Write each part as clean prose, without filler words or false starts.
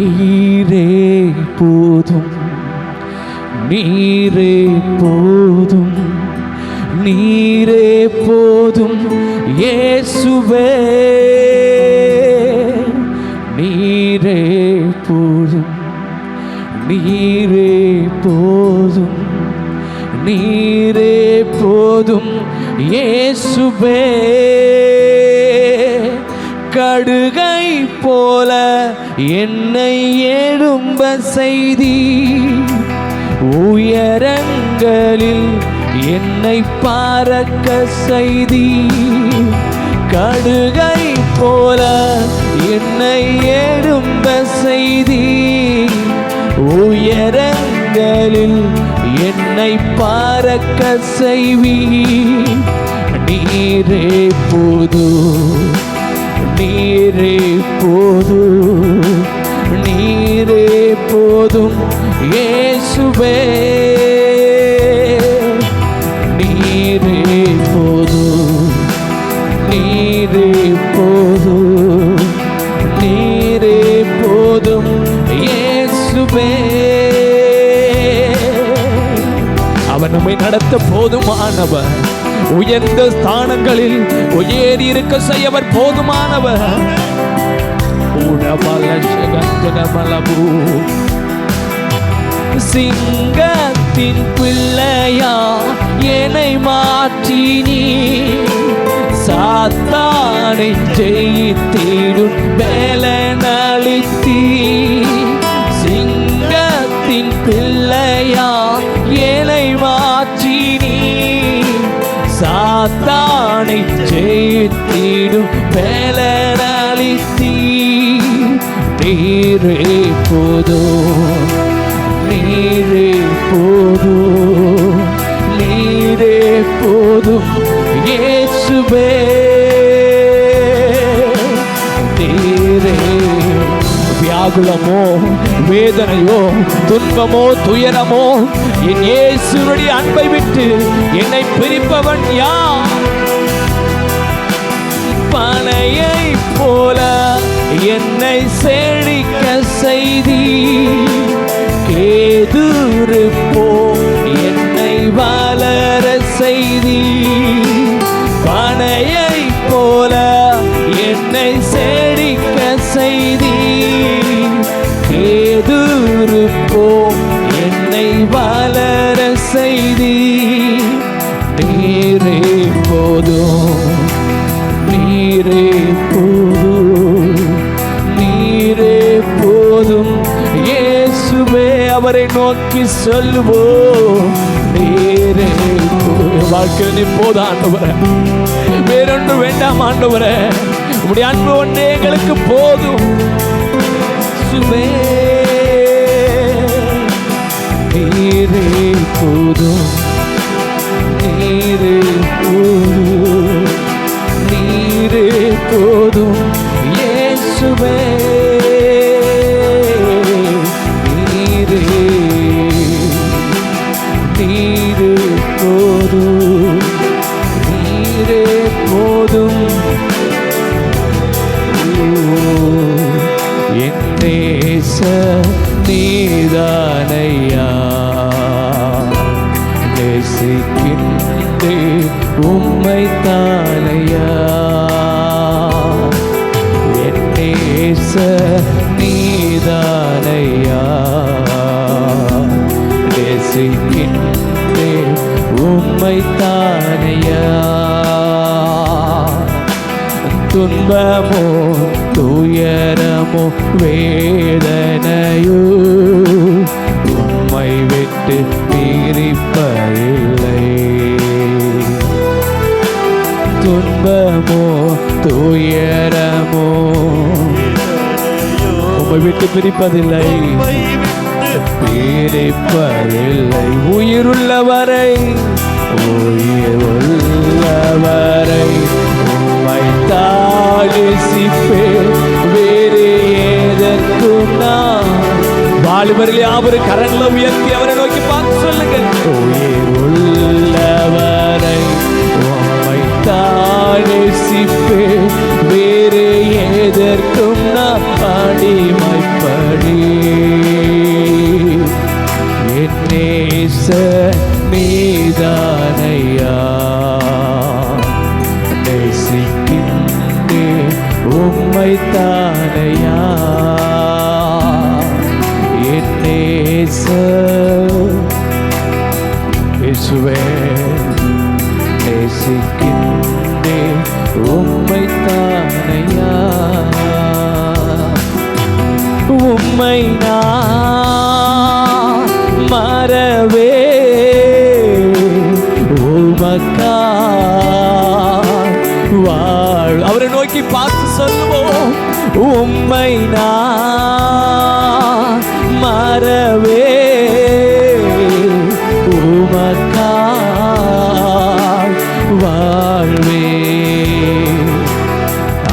நீரே போதும், நீரே போதும், நீரே போதும் இயேசுவே, நீரே போதும், நீரே போதும், நீரே போதும் இயேசுவே. கடுகை போல என்னை எழும்ப செய்தி, உயரங்களில் என்னை பறக்க செய்தி. கடுகை போல என்னை எழும்ப செய்தி, உயரங்களில் என்னை பறக்க செய்வி. நீரே போதும், நீரே போதும், நீரே போதும் இயேசுவே, நீரே போதும், நீரே போதும், நீரே போதும் இயேசுவே. அவர் நம்மை நடத்த போதுமானவர், உயர்ந்த ஸ்தானங்களில் உயர்த்தி இருக்க செய்யவர் போதுமானவர். சிங்கத்தின் பிள்ளையா என்னை மாற்றி நீ, சாத்தானை ஜெயித்திடும் பலனளித்தி. சிங்கத்தின் பிள்ளையா என்னை மாற்றி நீ, சாத்தானை ஜெயித்திடும் பலனளித்தி. நீரே போதும், நீரே போதும், நீரே போதும் இயேசுவே, நீரே. வியாகுலமோ வேதனையோ துன்பமோ துயரமோ என் இயேசுவுடைய அன்பை விட்டு என்னை பிரிப்பவன் யார்? பனையை போல என்னை செழிக்க செய்தி, கேதுரு போ என்னை வளர செய்தி. பனையை போல என்னை செழிக்க செய்தி, கேதுரு போ என்னை வளர செய்தி. நீரே போதும், நீரே போதும், நீரே போதும் இயேசுவே. அவரை நோக்கி சொல்லுவோம், நீரே வாழ்க்கையில் நீ போதும் ஆண்டவரே, வேறொன்று வேண்டாம் ஆண்டவரே, உம்முடைய அன்பு ஒன்றே எங்களுக்கு போதும் இயேசுவே. நீரே போதும், நீரே போதும், நீரே போதும் இயேசுவே, நீரே, நீரே போதும், நீரே போதும். என் நேச நீதானையா, நேசிக்கின்றே உம்மை தானையா. என் நேச நீதானையா, நேசிக்கின்றே உம்மை தானையா. துன்பமோ துயரமோ வேதனையோ உம்மை விட்டு பிரிப்பதில்லை. துன்பமோ துயரமோ உம்மை விட்டு பிரிப்பதில்லை, பிரிப்பதில்லை. உயிருள்ளவரை, உயிருள்ளவரை உம்மை தாழ்சிப்பே, வேறு ஏதற்கும் நான். வாலிபர்களே அவரு கரங்களை உயர்த்தி அவரை நோக்கி பார்த்து சொல்லுங்க, உயிருள்ளவரை உம்மை தாழ்சிப்பே, வேறு ஏதற்கும் நான் அடிமைப்படி. உம்மை நான் மறவே உமக்கா வாழ். அவரை நோக்கி பார்த்து சொல்லுவோம், உம்மை நான் மறவே உமக்கா வாழ்வே.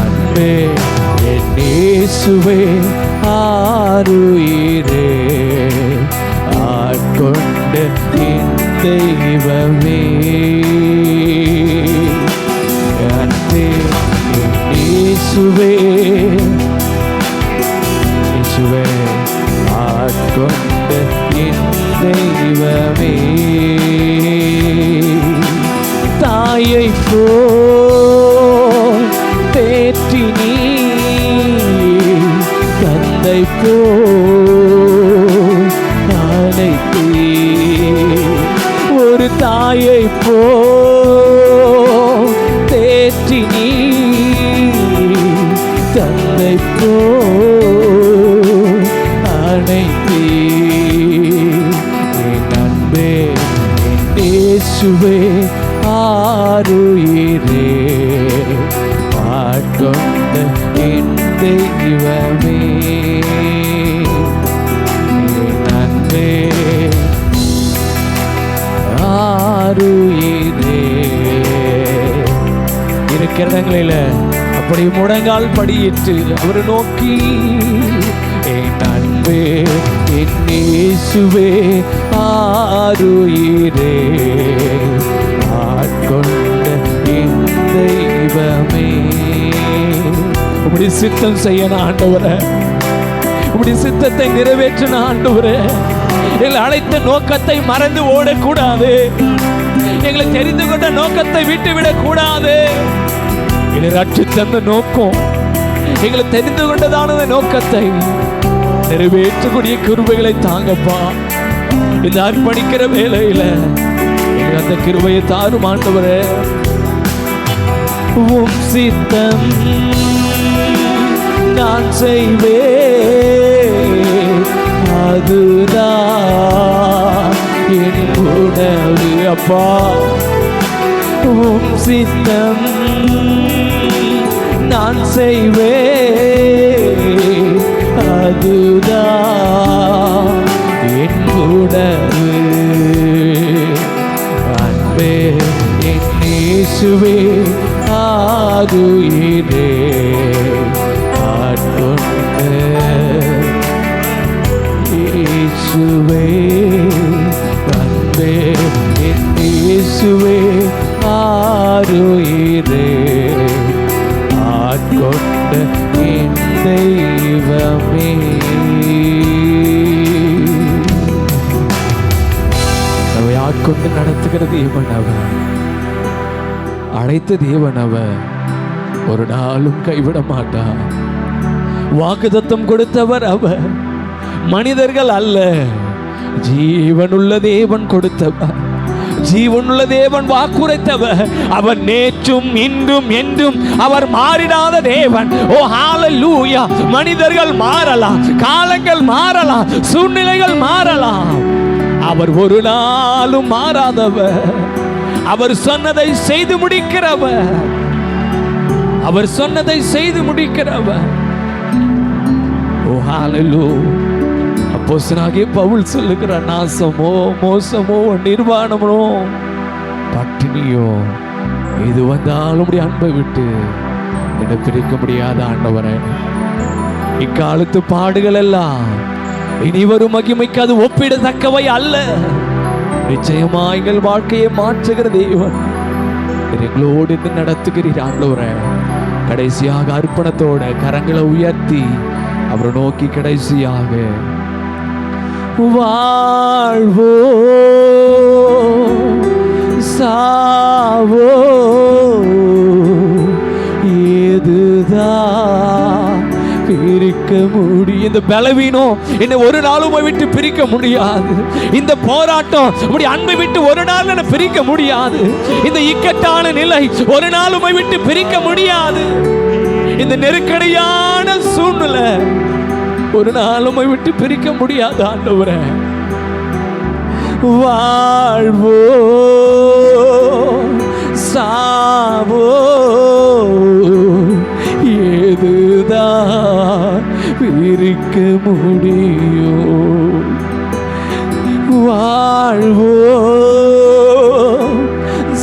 அன்பே என் இயேசுவே ஆருயிரே ஆட்கொண்ட என் தெய்வமே. அன்பே என் இயேசுவே இயேசுவே ஆட்கொண்ட என் தெய்வமே. தாயை போல் தேற்றி நீ தந்தை போல் அழைத்தீ. ஒரு தாயை போல் தேற்றி நீ தந்தை போல் அழைத்தீ. என் அன்பே என் இயேசுவே ஆருயிரே ஆட்கொண்ட என் தெய்வமே. என் அன்பே ஆருயிரே. இருக்கிற இடங்களில் அப்படி முழங்கால் படியிட்டு அவரை நோக்கி, என் அன்பே என் இயேசுவே ஆருயிரே ஆட்கொண்ட என் தெய்வமே. உம்முடைய சித்தம் செய்யணும் ஆண்டவரே, உம்முடைய சித்தத்தை நிறைவேற்றின ஆண்டவரே. எங்களை அழைத்த நோக்கத்தை மறந்து ஓடக்கூடாது, எங்களை தெரிந்து கொண்ட நோக்கத்தை விட்டுவிடக் கூடாது. எங்களை ரட்சித்த நோக்கம், எங்களை தெரிந்து கொண்டதான நோக்கத்தை நிறைவேற்றக்கூடிய கிருபைகளை தாங்கப்பா. இந்த அர்ப்பணிக்கிற வேலையில அந்த கிருபையை தாரும் ஆண்டவரே. உம் சித்தம் நான் செய்வேன், அதுதான் என் உணவு அப்பா. உம் சித்தம் நான் செய்வேன், அதுதான் என் உணவு. அன்பே என் இயேசுவே ஆருயிரே ஆட்கொண்ட இயேசுவே. அன்பே என் இயேசுவே ஆருயிரே ஆட்கொண்ட என் தெய்வமே. நம்மை ஆட்கொண்டு நடத்துகிற தேவன் அவர், அழைத்த தேவன் அவர், ஒரு நாளும் கைவிட மாட்டார். வாக்குத்தத்தம் கொடுத்தவர் அவர், மனிதர்கள் அல்ல, ஜீவனுள்ள தேவன் கொடுத்தவர், ஜீவனுள்ள தேவன் வாக்குரைத்தவர். அவர் நேற்றும் இன்றும் என்றும் அவர் மாறிடாத தேவன். ஓ ஹalleluya. மனிதர்கள் மாறலாம், காலங்கள் மாறலாம், சூழ்நிலைகள் மாறலாம், அவர் ஒரு நாளும் மாறாதவர். அவர் சொன்னதை செய்து முடிக்கிறவர், அவர் சொன்னதை செய்து முடிக்கிறவர். ஓ ஹalleluya. அப்போஸ்தலனாகிய பவுல் சொல்லுகிறார், நாசமோ மோசமோ நிர்வாணமோ பட்டினியோ இது வந்தாலும் அன்பை விட்டு என்னை பிரிக்க முடியாத ஆண்டவரே. இக்காலத்து பாடுகள் எல்லாம் இனி வரும் மகிமைக்கு அது ஒப்பிடத்தக்கவை அல்ல. நிச்சயமா எங்கள் வாழ்க்கையை மாற்றுகிற தேவன் எங்களோடு நடத்துகிறீர் ஆண்டவரே. கடைசியாக அர்ப்பணத்தோட கரங்களை உயர்த்தி அவரை நோக்கி கடைசியாக வாழ்வோ சாவோ ஏதுதான் பிரிக்க முடியும். இந்த பலவீனம் என்னை ஒரு நாளும் விட்டு பிரிக்க முடியாது. இந்த போராட்டம் உம்முடைய அன்பை விட்டு ஒரு நாள் என்னை பிரிக்க முடியாது. இந்த இக்கட்டான நிலை ஒரு நாளும் விட்டு பிரிக்க முடியாது. இந்த நெருக்கடியான சூழ்நிலை ஒரு நாள் உம்மை விட்டு பிரிக்க முடியாது ஆண்டவரே. வாழ்வோ சாவோ ஏதுதான் பிரிக்க முடியும். வாழ்வோ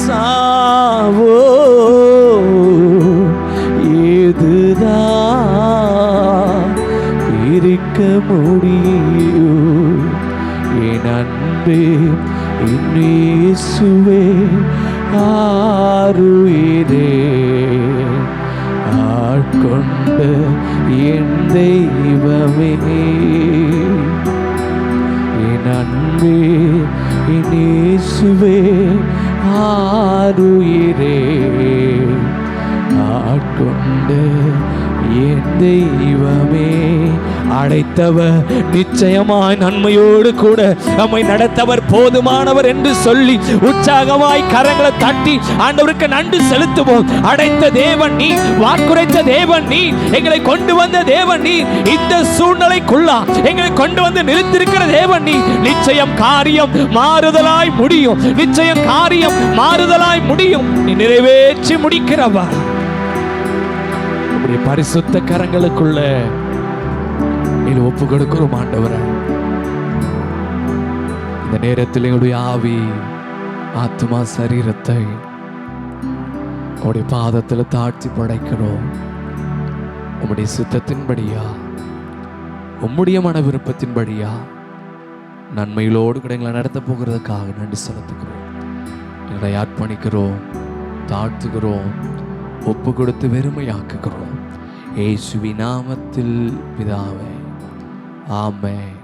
சாவோ ஏதுதான் பிரிக்க முடியும். என் அன்பே என் இயேசுவே ஆருயிரே ஆட்கொண்ட என் தெய்வமே. என் அன்பே என் இயேசுவே ஆருயிரே ஆட்கொண்ட என் தெய்வமே. அழைத்தவர் நிச்சயமாய் நன்மையோடு கூட நம்மை நடத்தவர் போதுமானவர் என்று சொல்லி உற்சாகமாய் கரங்களை தட்டி ஆண்டவருக்கு நன்றி செலுத்துவோம். அழைத்த தேவன் நீ, வாக்குரைத்த தேவன் நீ, எங்களை கொண்டு வந்த தேவன் நீ, இந்த சூழ்நிலைக்குள்ளா எங்களை கொண்டு வந்து நிறுத்திருக்கிற தேவன் நீ. நிச்சயம் காரியம் மாறுதலாய் முடியும், நிச்சயம் காரியம் மாறுதலாய் முடியும். நீ நிறைவேற்றி முடிக்கிறவா. பரிசுத்த கரங்களுக்குள்ள ஒப்பு கொடுக்கிறோம் ஆண்டவரே. இந்த நேரத்தில் எங்களுடைய ஆவி ஆத்மா சரீரத்தை உடைய பாதத்தில் தாழ்த்தி படைக்கிறோம். உம்முடைய சித்தத்தின்படியா, உம்முடைய மன விருப்பத்தின்படியா நன்மைகளோடு கூட எங்களை நடத்த போகிறதுக்காக நன்றி செலுத்துகிறோம். எங்களை அர்ப்பணிக்கிறோம், தாழ்த்துகிறோம், ஒப்பு கொடுத்து வெறுமையாக்குகிறோம். இயேசுவின் நாமத்தில் பிதாவே, ஆமென்.